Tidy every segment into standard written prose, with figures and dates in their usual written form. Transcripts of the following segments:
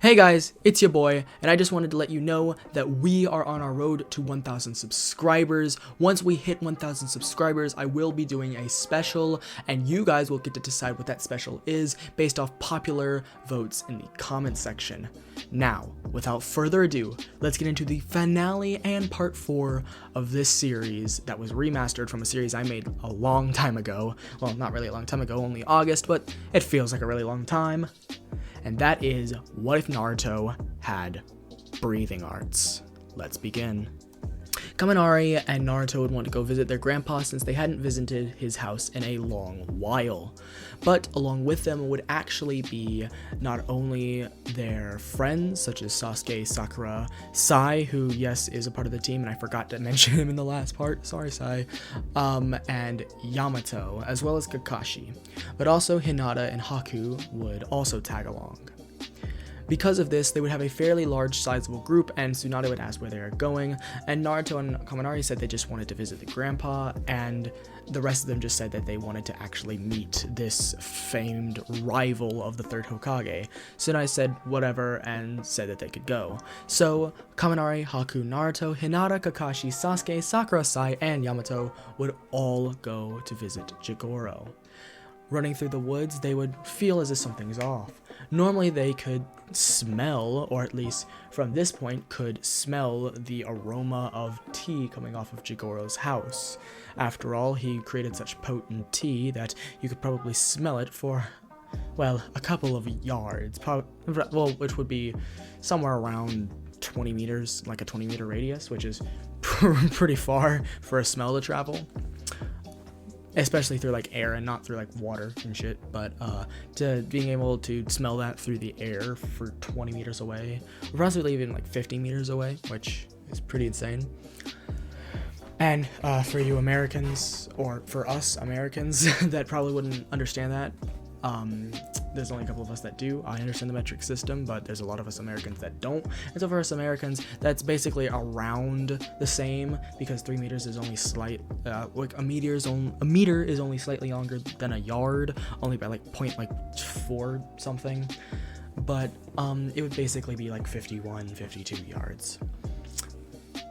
Hey guys, it's your boy, and I just wanted to let you know that we are on our road to 1,000 subscribers. Once we hit 1,000 subscribers, I will be doing a special, and you guys will get to decide what that special is based off popular votes in the comment section. Now, without further ado, let's get into the finale and part 4 of this series that was remastered from a series I made a long time ago. Well, not really a long time ago, only August, but it feels like a really long time. And that is, what if Naruto had breathing arts? Let's begin. Kaminari and Naruto would want to go visit their grandpa since they hadn't visited his house in a long while. But along with them would actually be not only their friends, such as Sasuke, Sakura, Sai, who, yes, is a part of the team, and I forgot to mention him in the last part, sorry Sai, and Yamato, as well as Kakashi. But also Hinata and Haku would also tag along. Because of this, they would have a fairly large sizable group, and Tsunade would ask where they are going, and Naruto and Kaminari said they just wanted to visit the grandpa, and the rest of them just said that they wanted to actually meet this famed rival of the third Hokage. Tsunade said whatever and said that they could go. So Kaminari, Haku, Naruto, Hinata, Kakashi, Sasuke, Sakura, Sai, and Yamato would all go to visit Jigoro. Running through the woods, they would feel as if something's off. Normally they could smell, or at least from this point could smell the aroma of tea coming off of Jigoro's house. After all, he created such potent tea that you could probably smell it for, well, a couple of yards, which would be somewhere around 20 meters, like a 20-meter radius, which is pretty far for a smell to travel. Especially through like air and not through like water and shit, but to being able to smell that through the air for 20 meters away, or possibly even like 50 meters away, which is pretty insane. And for you Americans, or for us Americans that probably wouldn't understand that, there's only a couple of us that do. I understand the metric system, but there's a lot of us Americans that don't. And so for us Americans, that's basically around the same, because 3 meters is only like a meter is only slightly longer than a yard, only by like 0.4 something. But it would basically be like 51, 52 yards.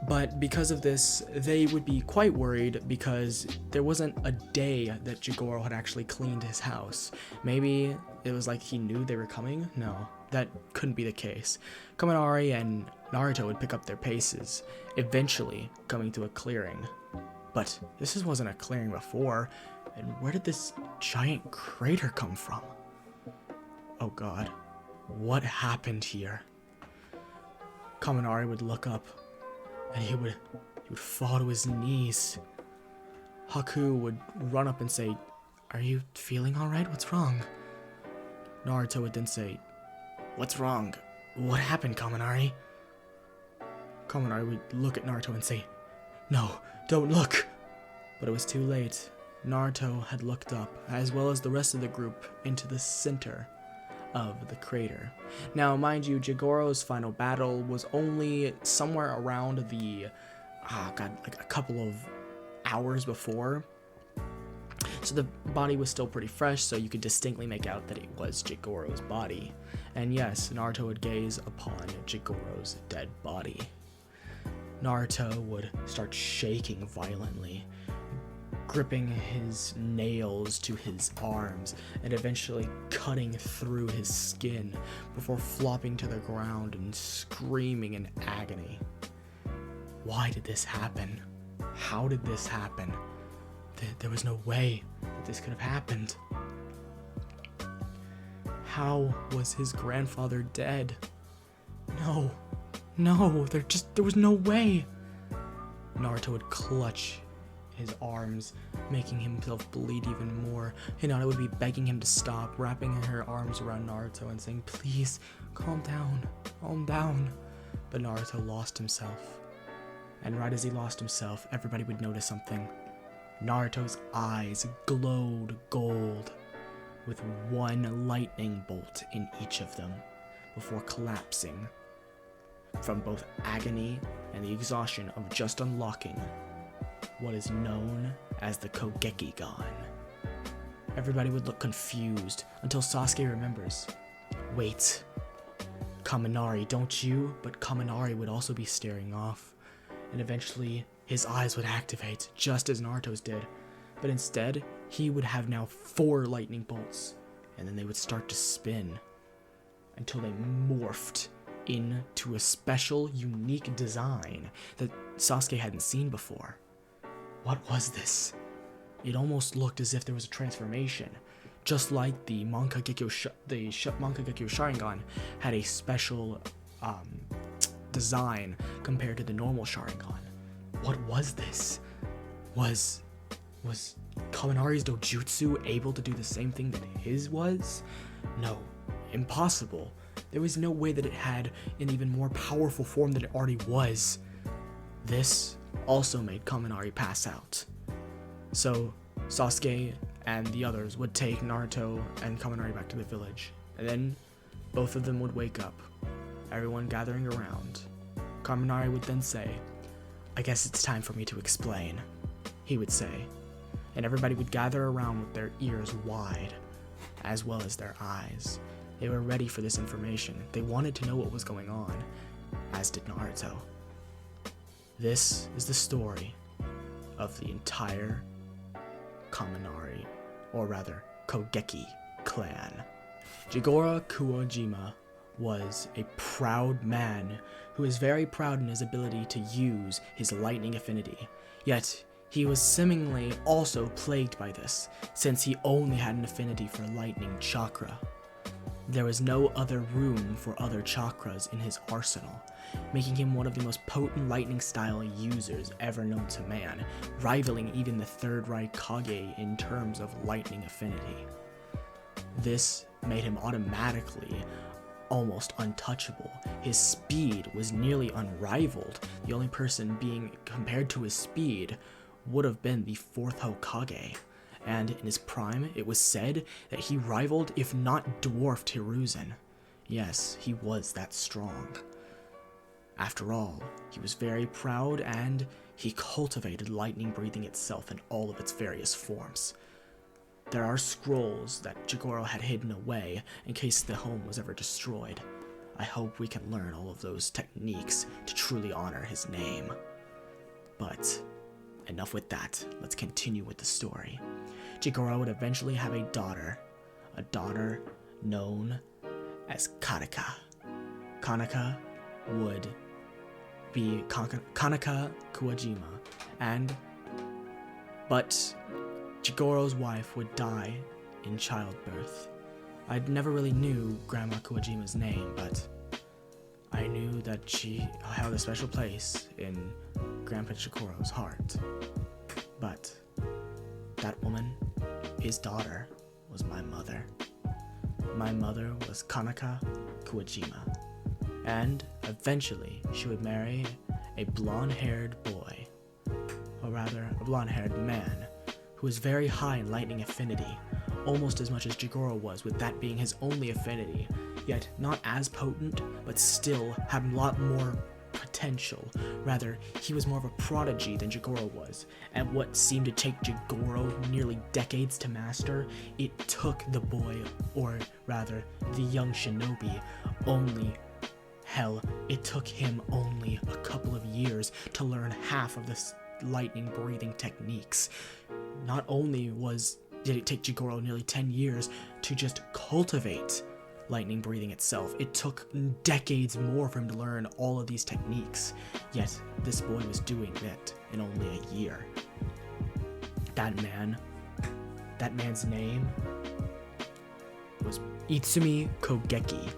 But because of this, they would be quite worried because there wasn't a day that Jigoro had actually cleaned his house. Maybe it was like he knew they were coming? No, that couldn't be the case. Kaminari and Naruto would pick up their paces, eventually coming to a clearing. But this wasn't a clearing before, and where did this giant crater come from? Oh god, what happened here? Kaminari would look up, and he would fall to his knees. Haku would run up and say, "Are you feeling alright? What's wrong?" Naruto would then say, "What's wrong? What happened, Kaminari?" Kaminari would look at Naruto and say, "No, don't look." But it was too late. Naruto had looked up, as well as the rest of the group, into the center of the crater. Now, mind you, Jigoro's final battle was only somewhere around the, like a couple of hours before. So the body was still pretty fresh, so you could distinctly make out that it was Jigoro's body. And yes, Naruto would gaze upon Jigoro's dead body. Naruto would start shaking violently, gripping his nails to his arms and eventually cutting through his skin before flopping to the ground and screaming in agony. Why did this happen? How did this happen? There was no way that this could have happened. How was his grandfather dead? No, there was no way. Naruto would clutch his arms, making himself bleed even more. Hinata would be begging him to stop, wrapping her arms around Naruto and saying, "Please, calm down." But Naruto lost himself. And right as he lost himself, everybody would notice something. Naruto's eyes glowed gold, with one lightning bolt in each of them, before collapsing from both agony and the exhaustion of just unlocking what is known as the Kogekigan. Everybody would look confused until Sasuke remembers. Wait, Kaminari, don't you? But Kaminari would also be staring off, and eventually his eyes would activate, just as Naruto's did. But instead, he would have now 4 lightning bolts, and then they would start to spin until they morphed into a special, unique design that Sasuke hadn't seen before. What was this? It almost looked as if there was a transformation, just like the Mankagekyo Sharingan had a special design compared to the normal Sharingan. What was this? Was Kaminari's dojutsu able to do the same thing that his was? No, impossible. There was no way that it had an even more powerful form than it already was. This also made Kaminari pass out. So Sasuke and the others would take Naruto and Kaminari back to the village, and then both of them would wake up, everyone gathering around. Kaminari would then say, "I guess it's time for me to explain," he would say, and everybody would gather around with their ears wide, as well as their eyes. They were ready for this information. They wanted to know what was going on, as did Naruto. This is the story of the entire Kaminari, or rather, Kogeki clan. Jigoro Kuwajima was a proud man who was very proud in his ability to use his lightning affinity, yet he was seemingly also plagued by this, since he only had an affinity for lightning chakra. There was no other room for other chakras in his arsenal, making him one of the most potent lightning style users ever known to man, rivaling even the Third Reich Kage in terms of lightning affinity. This made him automatically almost untouchable. His speed was nearly unrivaled. The only person being compared to his speed would have been the 4th Hokage. And in his prime, it was said that he rivaled, if not dwarfed, Hiruzen. Yes, he was that strong. After all, he was very proud, and he cultivated lightning breathing itself in all of its various forms. There are scrolls that Jigoro had hidden away in case the home was ever destroyed. I hope we can learn all of those techniques to truly honor his name. But enough with that, let's continue with the story. Jigoro would eventually have a daughter known as Kanaka. Kanaka would be Kanaka Kuwajima, but Jigoro's wife would die in childbirth. I never really knew Grandma Kuwajima's name, but I knew that she held a special place in Grandpa Jigoro's heart. But that woman, his daughter, was my mother. My mother was Kanaka Kuwajima, and eventually she would marry a blonde-haired boy, or rather a blonde-haired man, who was very high in lightning affinity, almost as much as Jigoro was, with that being his only affinity, yet not as potent, but still had a lot more potential. Rather, he was more of a prodigy than Jigoro was, and what seemed to take Jigoro nearly decades to master, it took the boy, or rather, the young shinobi, it took him only a couple of years to learn half of the lightning breathing techniques. Not only did it take Jigoro nearly 10 years to just cultivate lightning breathing itself, it took decades more for him to learn all of these techniques, yet this boy was doing it in only a year. That man's name was Itsumi Kogeki.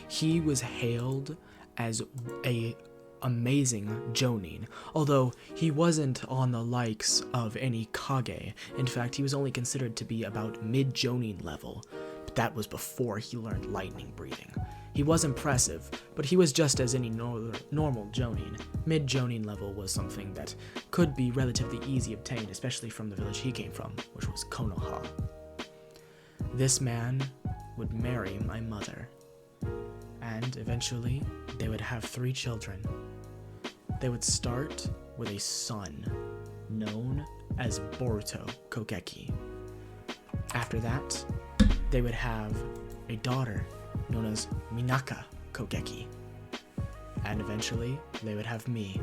He was hailed as a amazing Jonin, although he wasn't on the likes of any Kage. In fact, he was only considered to be about mid-Jonin level, but that was before he learned lightning breathing. He was impressive, but he was just as any normal Jonin. Mid-Jonin level was something that could be relatively easy obtained, especially from the village he came from, which was Konoha. This man would marry my mother, and eventually they would have 3 children. They would start with a son known as Boruto Kogeki. After that, they would have a daughter known as Minaka Kogeki. And eventually, they would have me,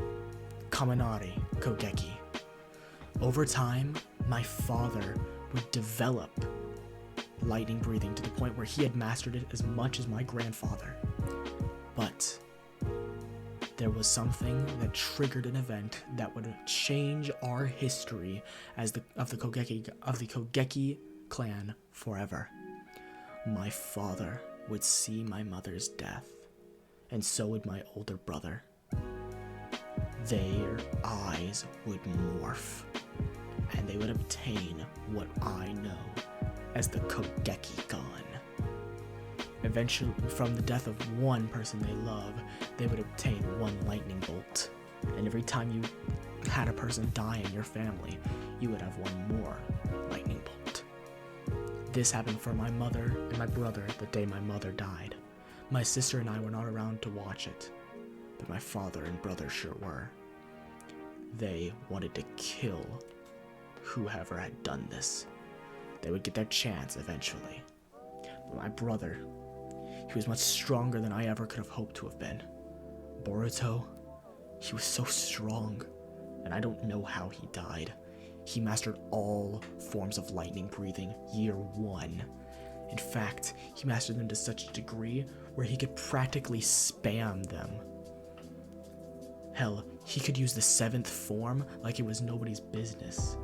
Kaminari Kogeki. Over time, my father would develop lightning breathing to the point where he had mastered it as much as my grandfather. But there was something that triggered an event that would change our history of the Kogeki clan forever. My father would see my mother's death, and so would my older brother. Their eyes would morph, and they would obtain what I know as the Kogeki Gun. Eventually, from the death of one person they love, they would obtain one lightning bolt. And every time you had a person die in your family, you would have one more lightning bolt. This happened for my mother and my brother the day my mother died. My sister and I were not around to watch it, but my father and brother sure were. They wanted to kill whoever had done this. They would get their chance eventually. But my brother, he was much stronger than I ever could have hoped to have been. Boruto, he was so strong, and I don't know how he died. He mastered all forms of lightning breathing year one. In fact, he mastered them to such a degree where he could practically spam them. Hell, he could use the 7th form like it was nobody's business.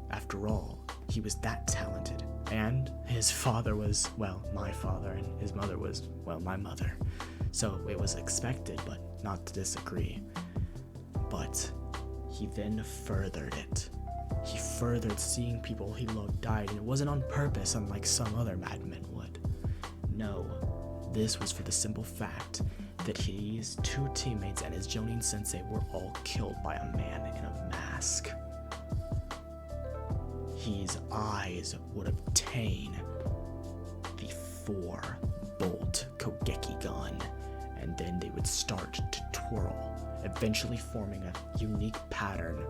After all, he was that talented. And his father was, well, my father, and his mother was, well, my mother. So it was expected, but not to disagree. But he then furthered it. He furthered seeing people he loved died, and it wasn't on purpose, unlike some other madmen would. No, this was for the simple fact that his 2 teammates and his Jonin sensei were all killed by a man in a mask. His eyes would obtain the 4-bolt Kogeki gun, and then they would start to twirl, eventually forming a unique pattern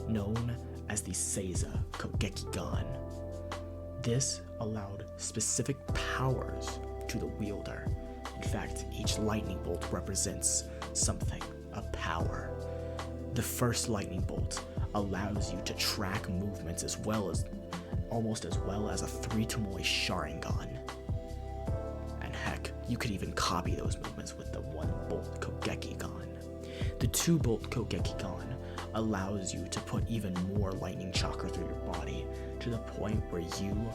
known as the Seiza Kogeki gun. This allowed specific powers to the wielder. In fact, each lightning bolt represents something, a power. The first lightning bolt allows you to track movements almost as well as a 3-tomoe Sharingan. And heck, you could even copy those movements with the 1-bolt Kogeki gun. The 2-bolt Kogeki gun allows you to put even more lightning chakra through your body to the point where you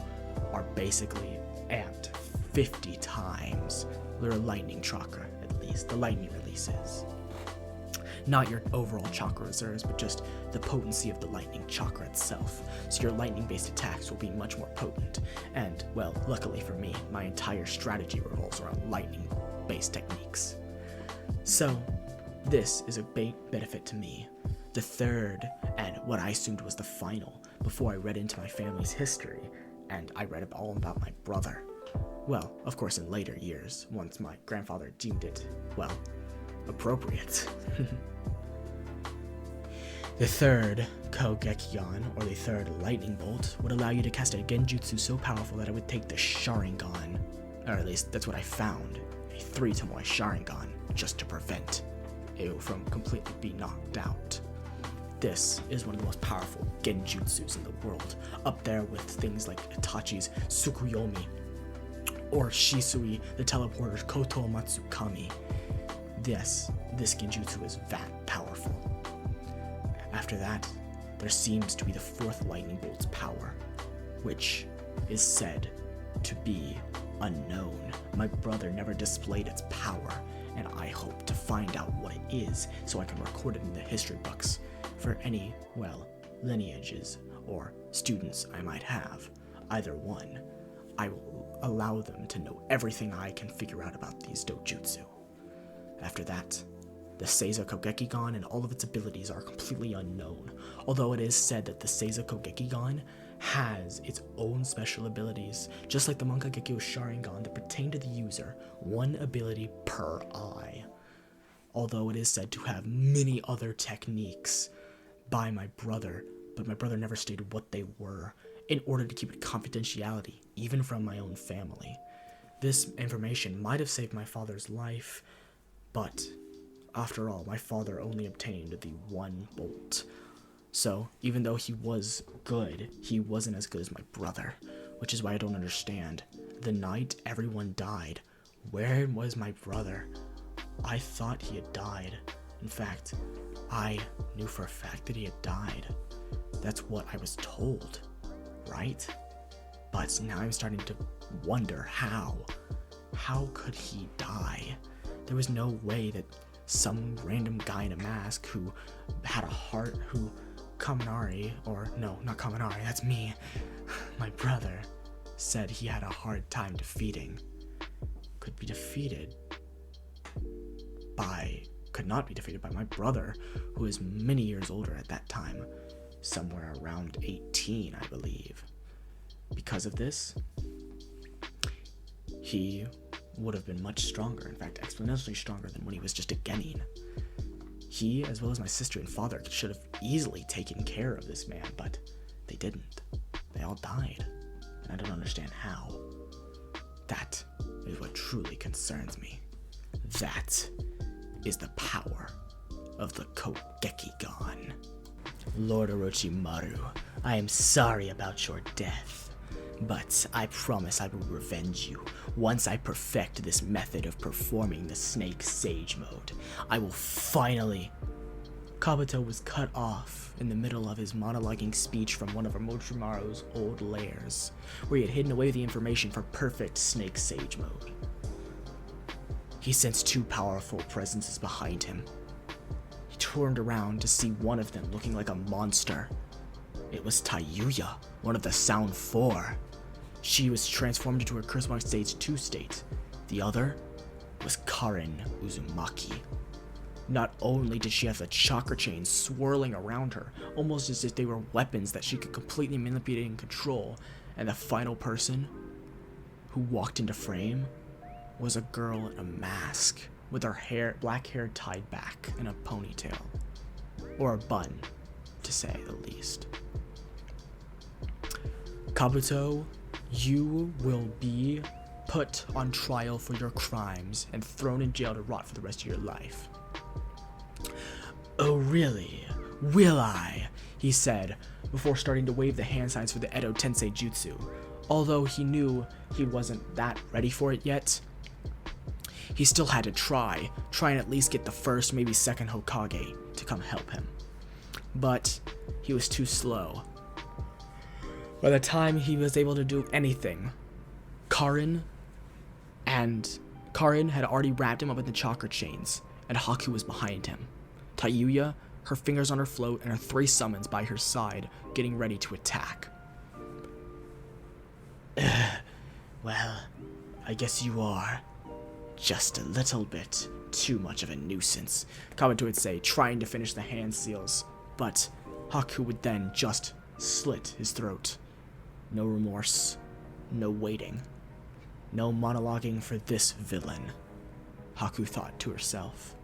are basically amped 50 times your lightning chakra, at least the lightning releases. Not your overall chakra reserves, but just the potency of the lightning chakra itself. So your lightning-based attacks will be much more potent. And, well, luckily for me, my entire strategy revolves around lightning-based techniques. So, this is a big benefit to me. The third, and what I assumed was the final, before I read into my family's history, and I read all about my brother. Well, of course in later years, once my grandfather deemed it, well, appropriate. The third Kogeki-gun, or the third lightning bolt, would allow you to cast a genjutsu so powerful that it would take the Sharingan, or at least that's what I found, a 3-tomoe Sharingan, just to prevent it from completely being knocked out. This is one of the most powerful genjutsus in the world, up there with things like Itachi's Tsukuyomi, or Shisui the teleporter's Koto Matsukami. This genjutsu is that powerful. After that, there seems to be the 4th lightning bolt's power, which is said to be unknown. My brother never displayed its power, and I hope to find out what it is so I can record it in the history books for any, well, lineages or students I might have. Either one, I will allow them to know everything I can figure out about these dojutsu. After that, the Seiza Kogeki-gun and all of its abilities are completely unknown, although it is said that the Seiza Kogeki-gun has its own special abilities, just like the Mankagekyo Sharingan that pertain to the user, one ability per eye. Although it is said to have many other techniques by my brother, but my brother never stated what they were, in order to keep it confidentiality, even from my own family. This information might have saved my father's life, but after all, my father only obtained the one bolt. So, even though he was good, he wasn't as good as my brother, which is why I don't understand. The night everyone died, where was my brother? I thought he had died. In fact, I knew for a fact that he had died. That's what I was told, right? But now I'm starting to wonder how. How could he die? There was no way that some random guy in a mask who had a heart, who Kaminari, or no, not Kaminari, that's me, my brother, said he had a hard time defeating, could not be defeated by my brother, who is many years older at that time, somewhere around 18, I believe. Because of this, he would have been much stronger, in fact, exponentially stronger than when he was just a genin. He, as well as my sister and father, should have easily taken care of this man, but they didn't. They all died, and I don't understand how. That is what truly concerns me. That is the power of the Kogekigan. Lord Orochimaru, I am sorry about your death, but I promise I will revenge you. Once I perfect this method of performing the Snake Sage mode, I will finally... Kabuto was cut off in the middle of his monologuing speech from one of Orochimaru's old lairs, where he had hidden away the information for perfect Snake Sage mode. He sensed two powerful presences behind him. He turned around to see one of them looking like a monster. It was Tayuya, one of the Sound Four. She was transformed into her Curse Mark Stage 2 state. The other was Karin Uzumaki. Not only did she have the chakra chains swirling around her, almost as if they were weapons that she could completely manipulate and control, and the final person who walked into frame was a girl in a mask with her black hair tied back in a ponytail, or a bun, to say the least. Kabuto, you will be put on trial for your crimes and thrown in jail to rot for the rest of your life. Oh really? Will I? He said, before starting to wave the hand signs for the Edo Tensei Jutsu. Although he knew he wasn't that ready for it yet, he still had to try and at least get the first, maybe second Hokage to come help him. But he was too slow. By the time he was able to do anything, Karin had already wrapped him up in the chakra chains, and Haku was behind him. Tayuya, her fingers on her float, and her 3 summons by her side, getting ready to attack. Well, I guess you are just a little bit too much of a nuisance, Kabuto would say, trying to finish the hand seals, but Haku would then just slit his throat. No remorse, no waiting, no monologuing for this villain, Haku thought to herself.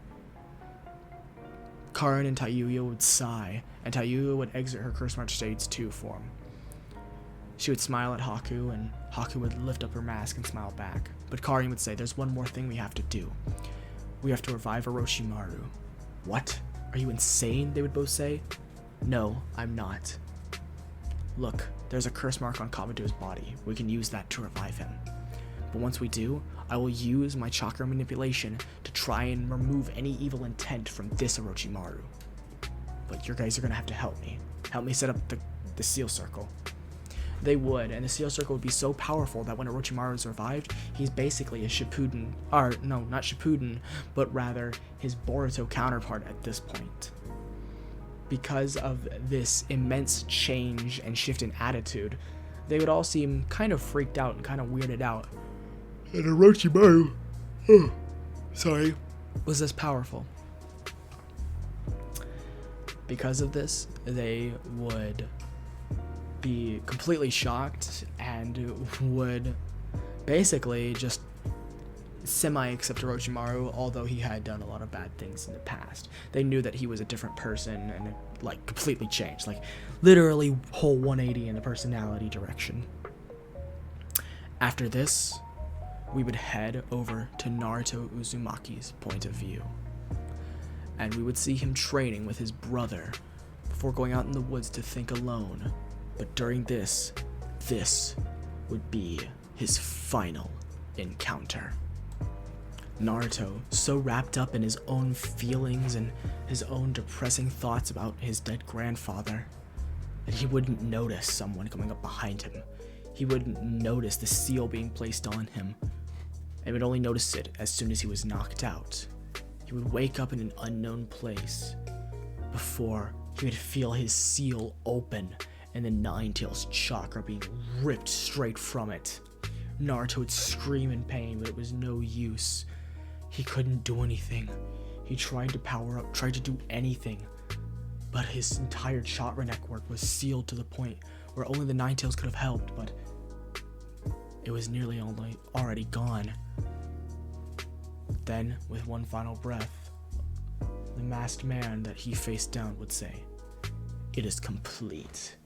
Karin and Tayuya would sigh, and Tayuya would exit her Curse Mark Stage 2 form. She would smile at Haku, and Haku would lift up her mask and smile back. But Karin would say, there's one more thing we have to do. We have to revive Orochimaru. What? Are you insane? They would both say. No, I'm not. Look, there's a curse mark on Kabuto's body. We can use that to revive him. But once we do, I will use my chakra manipulation to try and remove any evil intent from this Orochimaru. But you guys are gonna have to help me. Help me set up the seal circle. They would, and the seal circle would be so powerful that when Orochimaru is revived, he's basically a Shippuden, or no, not Shippuden, but rather his Boruto counterpart at this point. Because of this immense change and shift in attitude, they would all seem kind of freaked out and kind of weirded out. And Orochimaru, was this powerful. Because of this, they would be completely shocked and would basically just semi-accept Orochimaru, although he had done a lot of bad things in the past. They knew that he was a different person and like completely changed, like literally whole 180 in the personality direction. After this, we would head over to Naruto Uzumaki's point of view. And we would see him training with his brother before going out in the woods to think alone. But during this would be his final encounter. Naruto, so wrapped up in his own feelings and his own depressing thoughts about his dead grandfather, that he wouldn't notice someone coming up behind him. He wouldn't notice the seal being placed on him, and would only notice it as soon as he was knocked out. He would wake up in an unknown place before he would feel his seal open and the Nine-Tails chakra being ripped straight from it. Naruto would scream in pain, but it was no use. He couldn't do anything. He tried to power up, tried to do anything, but his entire chakra network was sealed to the point where only the Nine-Tails could have helped, but it was nearly already gone. Then, with one final breath, the masked man that he faced down would say, "It is complete.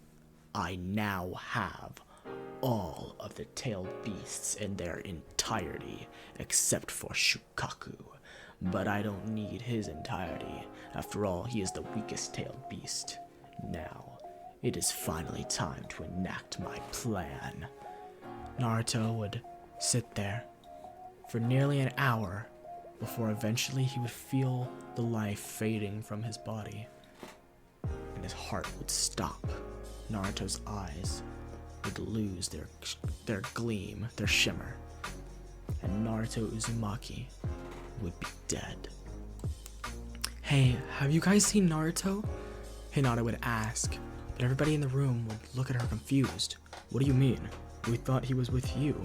I now have all of the tailed beasts in their entirety, except for Shukaku. But I don't need his entirety. After all, he is the weakest tailed beast. Now, it is finally time to enact my plan." Naruto would sit there for nearly an hour before eventually he would feel the life fading from his body, and his heart would stop. Naruto's eyes would lose their gleam, their shimmer, and Naruto Uzumaki would be dead. "Hey, have you guys seen Naruto?" Hinata would ask, but everybody in the room would look at her confused. "What do you mean? We thought he was with you."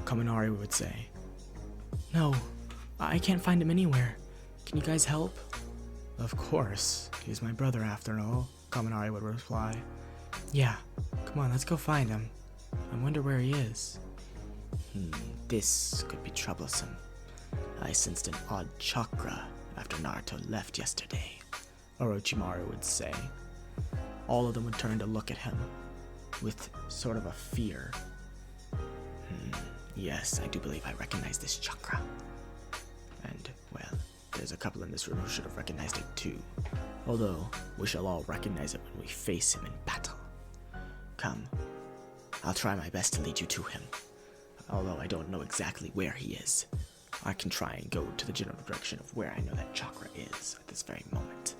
Kaminari would say, "No, I can't find him anywhere. Can you guys help?" "Of course, he's my brother after all," Kaminari would reply. "Yeah, come on, let's go find him. I wonder where he is." This could be troublesome. I sensed an odd chakra after Naruto left yesterday," Orochimaru would say. All of them would turn to look at him with sort of a fear. Yes, I do believe I recognize this chakra. And, well, there's a couple in this room who should have recognized it too. Although, we shall all recognize it when we face him in battle. Come, I'll try my best to lead you to him. Although I don't know exactly where he is. I can try and go to the general direction of where I know that chakra is at this very moment.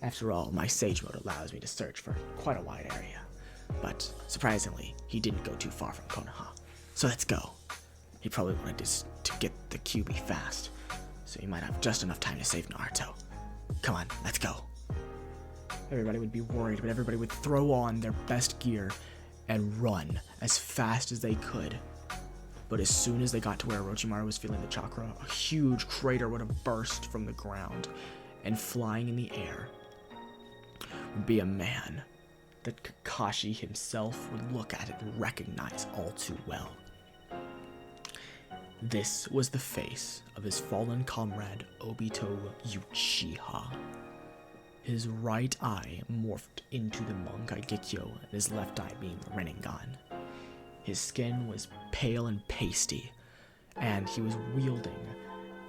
After all, my Sage Mode allows me to search for quite a wide area. But, surprisingly, he didn't go too far from Konoha. So let's go. He probably wanted to get the Kyuubi fast, so he might have just enough time to save Naruto. Come on, let's go. Everybody would be worried, but everybody would throw on their best gear and run as fast as they could. But as soon as they got to where Orochimaru was feeling the chakra, a huge crater would have burst from the ground, and flying in the air would be a man that Kakashi himself would look at and recognize all too well. This was the face of his fallen comrade Obito Uchiha. His right eye morphed into the Monkai Gekyo, and his left eye being the Rinnegan. His skin was pale and pasty, and he was wielding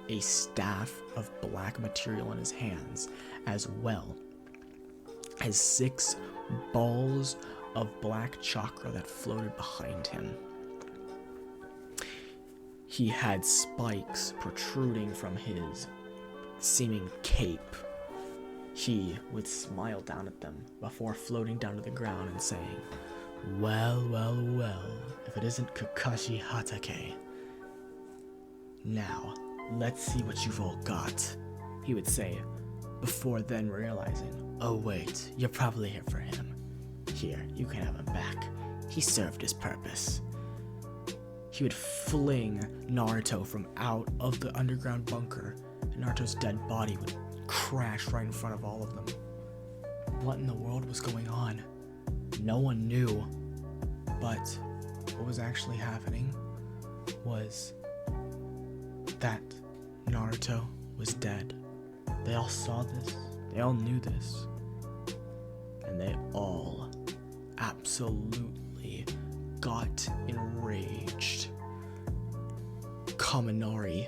a staff of black material in his hands, as well as 6 balls of black chakra that floated behind him. He had spikes protruding from his seeming cape. He would smile down at them before floating down to the ground and saying, "Well, well, well, if it isn't Kakashi Hatake. Now, let's see what you've all got," he would say, before then realizing, "Oh wait, you're probably here for him. Here, you can have him back. He served his purpose." He would fling Naruto from out of the underground bunker, and Naruto's dead body would crash right in front of all of them. What in the world was going on? No one knew. But what was actually happening was that Naruto was dead. They all saw this. They all knew this. And they all absolutely got enraged. Kaminari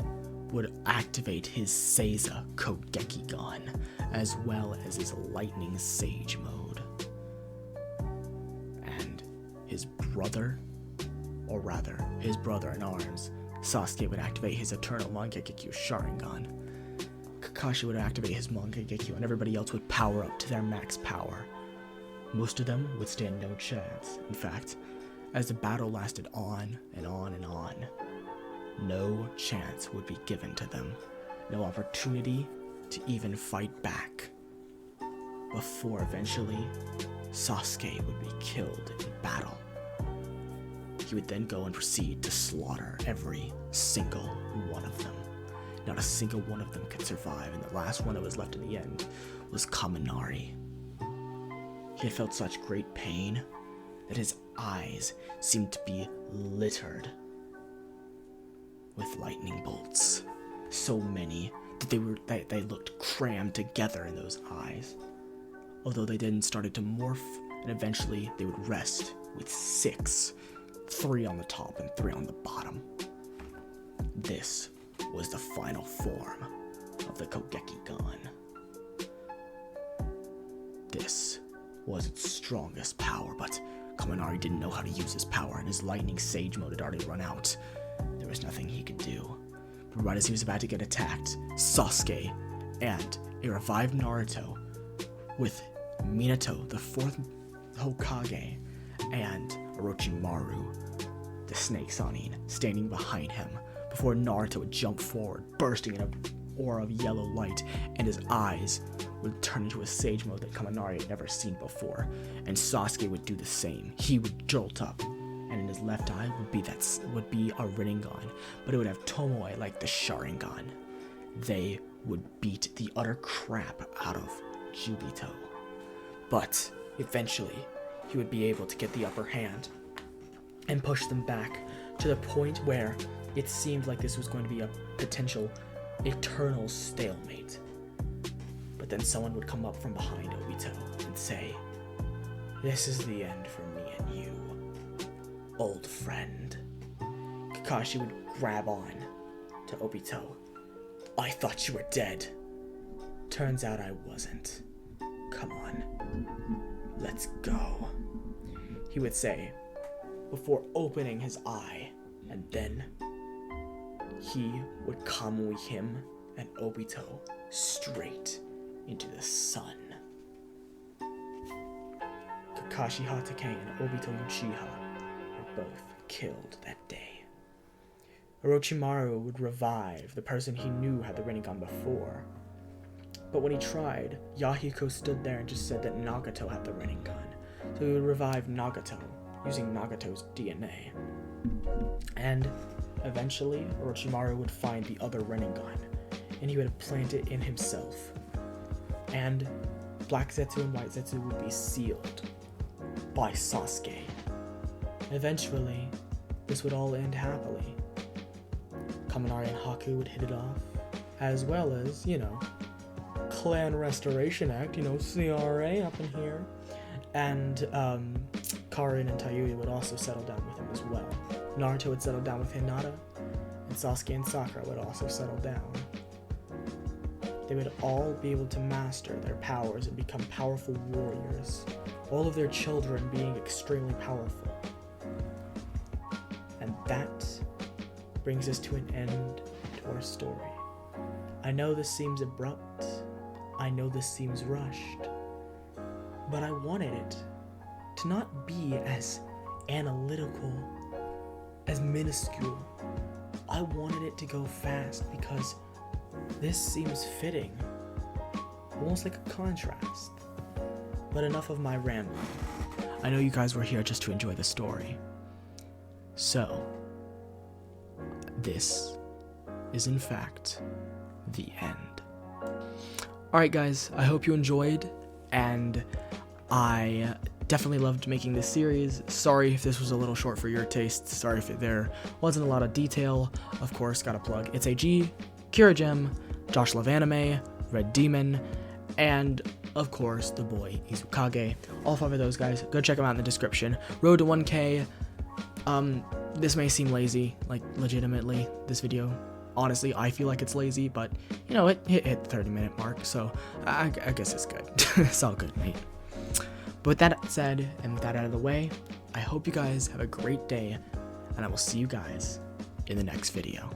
would activate his Seiza Kogekigan, as well as his Lightning Sage mode. And his brother, or rather, his brother in arms, Sasuke, would activate his Eternal Mangekyo Sharingan. Kakashi would activate his Mangekyo, and everybody else would power up to their max power. Most of them would stand no chance. In fact, as the battle lasted on and on and on, no chance would be given to them. No opportunity to even fight back. Before eventually, Sasuke would be killed in battle. He would then go and proceed to slaughter every single one of them. Not a single one of them could survive, and the last one that was left in the end was Kaminari. He had felt such great pain that his eyes seemed to be littered with lightning bolts. So many that they looked crammed together in those eyes. Although they then started to morph, and eventually they would rest with 6, 3 on the top and 3 on the bottom. This was the final form of the Kogekigan. This was its strongest power, but Kaminari didn't know how to use his power, and his Lightning Sage mode had already run out. There was nothing he could do. But right as he was about to get attacked, Sasuke and a revived Naruto, with Minato, the 4th Hokage, and Orochimaru, the Snake Sanin, standing behind him, before Naruto would jump forward, bursting in an aura of yellow light, and his eyes would turn into a Sage mode that Kaminari had never seen before, and Sasuke would do the same. He would jolt up, and in his left eye would be a Rinnegan, but it would have Tomoe like the Sharingan. They would beat the utter crap out of Jubito, but eventually he would be able to get the upper hand and push them back to the point where it seemed like this was going to be a potential eternal stalemate. But then someone would come up from behind Obito and say, "This is the end for me and you, old friend." Kakashi would grab on to Obito. "I thought you were dead. Turns out I wasn't. Come on, let's go," he would say, before opening his eye, and then he would kamui him and Obito straight into the sun. Kakashi Hatake and Obito Uchiha were both killed that day. Orochimaru would revive the person he knew had the Rinnegan before, but when he tried, Yahiko stood there and just said that Nagato had the Rinnegan, so he would revive Nagato using Nagato's DNA. And eventually, Orochimaru would find the other Rinnegan, and he would plant it in himself. And Black Zetsu and White Zetsu would be sealed by Sasuke. Eventually, this would all end happily. Kaminari and Haku would hit it off, as well as, Clan Restoration Act, CRA up in here. And Karin and Tayuya would also settle down with him as well. Naruto would settle down with Hinata, and Sasuke and Sakura would also settle down. They would all be able to master their powers and become powerful warriors, all of their children being extremely powerful. And that brings us to an end to our story. I know this seems abrupt, I know this seems rushed, but I wanted it to not be as analytical, as minuscule. I wanted it to go fast because this seems fitting, almost like a contrast. But enough of my rambling. I know you guys were here just to enjoy the story. So, this is in fact the end. Alright guys, I hope you enjoyed, and I definitely loved making this series. Sorry if this was a little short for your taste. Sorry if there wasn't a lot of detail. Of course, gotta plug It's AG, Kira Gem, Josh Love Anime, Red Demon, and of course the boy Izukage. All 5 of those guys, go check them out in the description. Road to 1K This may seem lazy, like legitimately, this video. Honestly, I feel like it's lazy, but you know, it hit the 30-minute mark, so I guess it's good. It's all good, mate. But with that said, and with that out of the way, I hope you guys have a great day, and I will see you guys in the next video.